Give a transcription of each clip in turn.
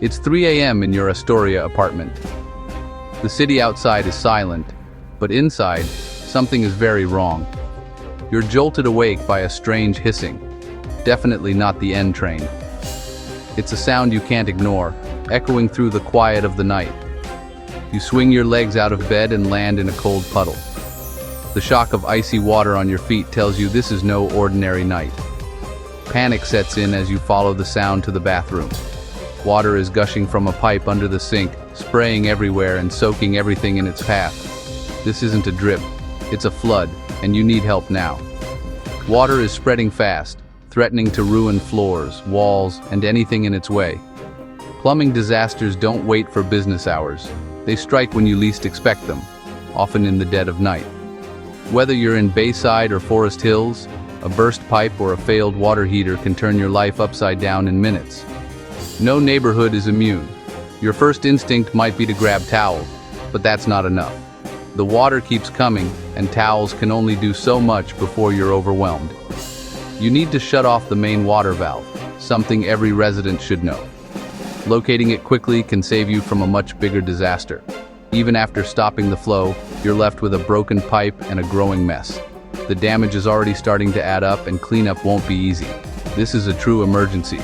It's 3 a.m. in your Astoria apartment. The city outside is silent, but inside, something is very wrong. You're jolted awake by a strange hissing. Definitely not the N train. It's a sound you can't ignore, echoing through the quiet of the night. You swing your legs out of bed and land in a cold puddle. The shock of icy water on your feet tells you this is no ordinary night. Panic sets in as you follow the sound to the bathroom. Water is gushing from a pipe under the sink, spraying everywhere and soaking everything in its path. This isn't a drip, it's a flood, and you need help now. Water is spreading fast, threatening to ruin floors, walls, and anything in its way. Plumbing disasters don't wait for business hours. They strike when you least expect them, often in the dead of night. Whether you're in Bayside or Forest Hills, a burst pipe or a failed water heater can turn your life upside down in minutes. No neighborhood is immune. Your first instinct might be to grab towels, but that's not enough. The water keeps coming, and towels can only do so much before you're overwhelmed. You need to shut off the main water valve, something every resident should know. Locating it quickly can save you from a much bigger disaster. Even after stopping the flow, you're left with a broken pipe and a growing mess. The damage is already starting to add up, and cleanup won't be easy. This is a true emergency.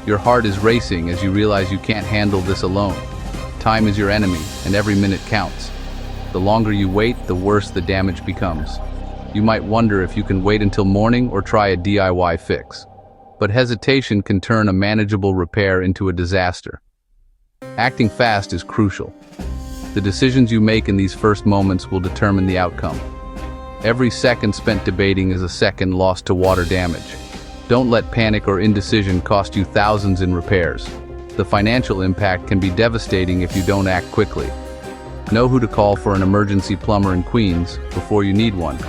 Your heart is racing as you realize you can't handle this alone. Time is your enemy, and every minute counts. The longer you wait, the worse the damage becomes. You might wonder if you can wait until morning or try a DIY fix. But hesitation can turn a manageable repair into a disaster. Acting fast is crucial. The decisions you make in these first moments will determine the outcome. Every second spent debating is a second lost to water damage. Don't let panic or indecision cost you thousands in repairs. The financial impact can be devastating if you don't act quickly. Know who to call for an emergency plumber in Queens before you need one.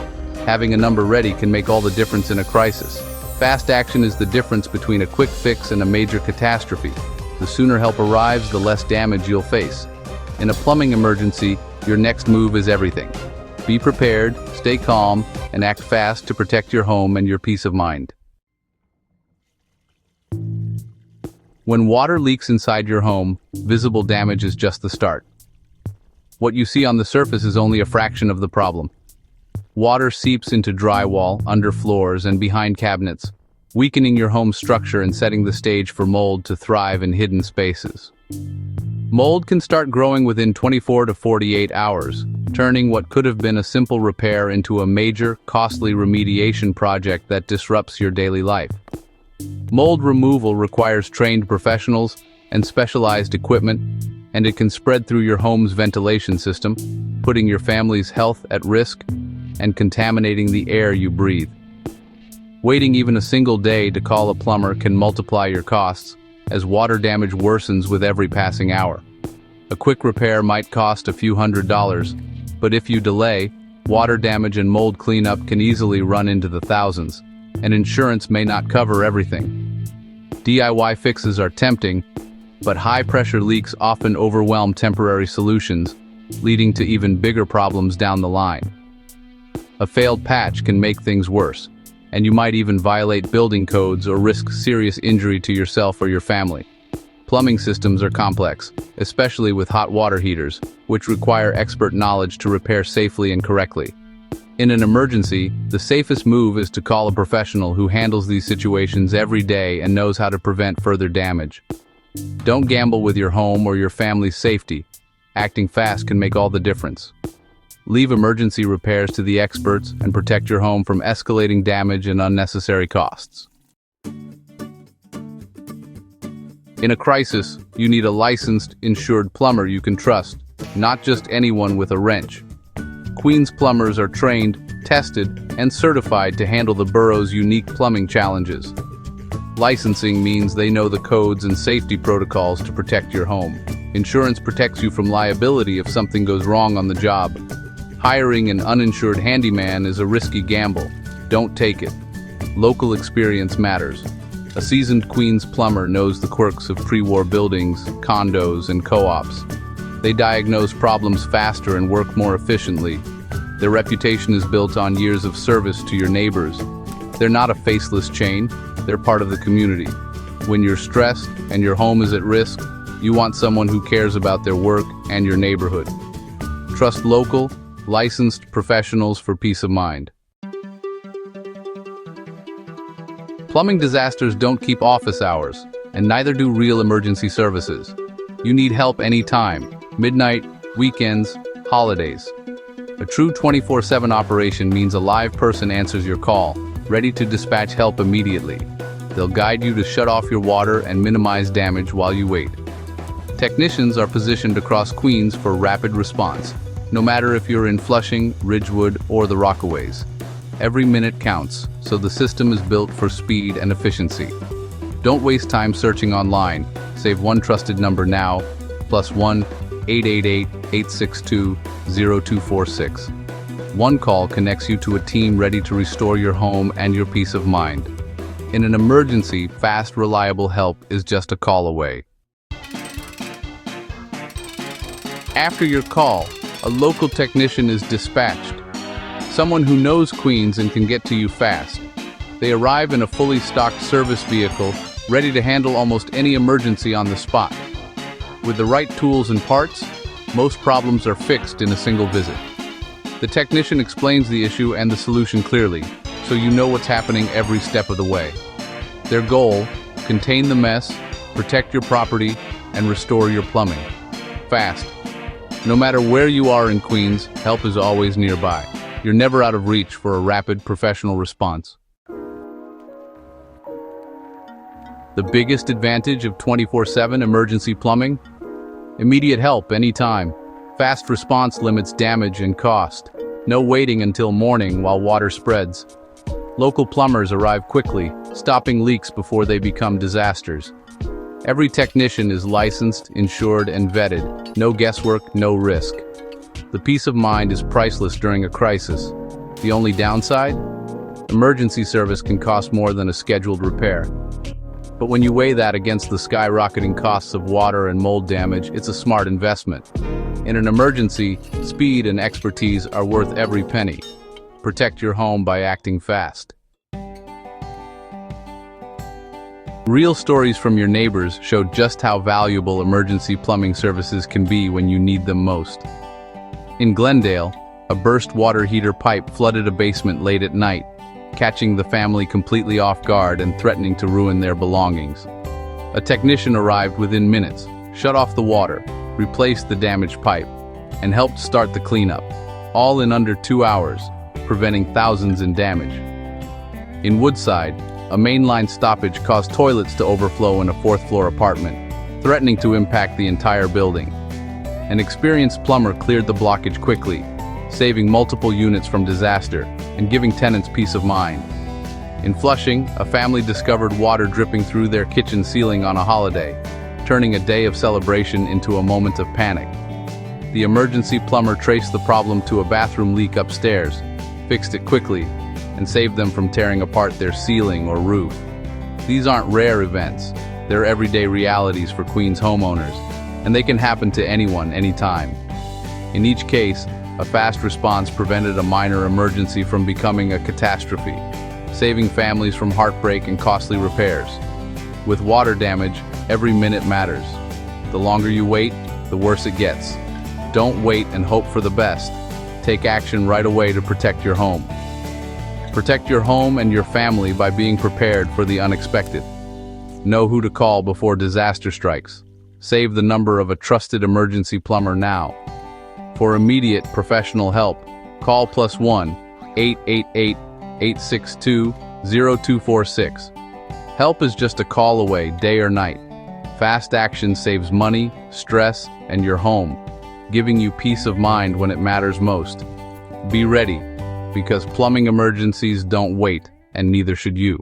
Having a number ready can make all the difference in a crisis. Fast action is the difference between a quick fix and a major catastrophe. The sooner help arrives, the less damage you'll face. In a plumbing emergency, your next move is everything. Be prepared, stay calm, and act fast to protect your home and your peace of mind. When water leaks inside your home, visible damage is just the start. What you see on the surface is only a fraction of the problem. Water seeps into drywall, under floors, and behind cabinets, weakening your home's structure and setting the stage for mold to thrive in hidden spaces. Mold can start growing within 24 to 48 hours, turning what could have been a simple repair into a major, costly remediation project that disrupts your daily life. Mold removal requires trained professionals and specialized equipment, and it can spread through your home's ventilation system, putting your family's health at risk and contaminating the air you breathe. Waiting even a single day to call a plumber can multiply your costs, as water damage worsens with every passing hour. A quick repair might cost a few $100s, but if you delay, water damage and mold cleanup can easily run into the thousands, and insurance may not cover everything. DIY fixes are tempting, but high-pressure leaks often overwhelm temporary solutions, leading to even bigger problems down the line. A failed patch can make things worse, and you might even violate building codes or risk serious injury to yourself or your family. Plumbing systems are complex, especially with hot water heaters, which require expert knowledge to repair safely and correctly. In an emergency, the safest move is to call a professional who handles these situations every day and knows how to prevent further damage. Don't gamble with your home or your family's safety. Acting fast can make all the difference. Leave emergency repairs to the experts and protect your home from escalating damage and unnecessary costs. In a crisis, you need a licensed, insured plumber you can trust, not just anyone with a wrench. Queens plumbers are trained, tested, and certified to handle the borough's unique plumbing challenges. Licensing means they know the codes and safety protocols to protect your home. Insurance protects you from liability if something goes wrong on the job. Hiring an uninsured handyman is a risky gamble. Don't take it. Local experience matters. A seasoned Queens plumber knows the quirks of pre-war buildings, condos, and co-ops. They diagnose problems faster and work more efficiently. Their reputation is built on years of service to your neighbors. They're not a faceless chain, they're part of the community. When you're stressed and your home is at risk, You want someone who cares about their work and your neighborhood. Trust local, licensed professionals for peace of mind. Plumbing disasters don't keep office hours, and neither do real emergency services. You need help anytime, midnight, weekends, holidays. A true 24/7 operation means a live person answers your call, ready to dispatch help immediately. They'll guide you to shut off your water and minimize damage while you wait. Technicians are positioned across Queens for rapid response, no matter if you're in Flushing, Ridgewood, or the Rockaways. Every minute counts, so the system is built for speed and efficiency. Don't waste time searching online. Save one trusted number now, +1 888 862 0246. One call connects you to a team ready to restore your home and your peace of mind. In an emergency, fast, reliable help is just a call away. After your call, a local technician is dispatched. Someone who knows Queens and can get to you fast. They arrive in a fully stocked service vehicle, ready to handle almost any emergency on the spot. With the right tools and parts, most problems are fixed in a single visit. The technician explains the issue and the solution clearly, so you know what's happening every step of the way. Their goal: contain the mess, protect your property, and restore your plumbing. Fast. No matter where you are in Queens, help is always nearby. You're never out of reach for a rapid, professional response. The biggest advantage of 24/7 emergency plumbing? Immediate help anytime. Fast response limits damage and cost. No waiting until morning while water spreads. Local plumbers arrive quickly, stopping leaks before they become disasters. Every technician is licensed, insured, and vetted. No guesswork, no risk. The peace of mind is priceless during a crisis. The only downside? Emergency service can cost more than a scheduled repair. But when you weigh that against the skyrocketing costs of water and mold damage, it's a smart investment. In an emergency, speed and expertise are worth every penny. Protect your home by acting fast. Real stories from your neighbors show just how valuable emergency plumbing services can be when you need them most. In Glendale, a burst water heater pipe flooded a basement late at night, catching the family completely off guard and threatening to ruin their belongings. A technician arrived within minutes, shut off the water, replaced the damaged pipe, and helped start the cleanup, all in under 2 hours, preventing thousands in damage. In Woodside, a mainline stoppage caused toilets to overflow in a fourth-floor apartment, threatening to impact the entire building. An experienced plumber cleared the blockage quickly, saving multiple units from disaster and giving tenants peace of mind. In Flushing, a family discovered water dripping through their kitchen ceiling on a holiday, turning a day of celebration into a moment of panic. The emergency plumber traced the problem to a bathroom leak upstairs, fixed it quickly, and saved them from tearing apart their ceiling or roof. These aren't rare events, they're everyday realities for Queens homeowners, and they can happen to anyone, anytime. In each case, a fast response prevented a minor emergency from becoming a catastrophe, saving families from heartbreak and costly repairs. With water damage, every minute matters. The longer you wait, the worse it gets. Don't wait and hope for the best. Take action right away to protect your home. Protect your home and your family by being prepared for the unexpected. Know who to call before disaster strikes. Save the number of a trusted emergency plumber now. For immediate professional help, call +1 888 862 0246. Help is just a call away, day or night. Fast action saves money, stress, and your home, giving you peace of mind when it matters most. Be ready, because plumbing emergencies don't wait, and neither should you.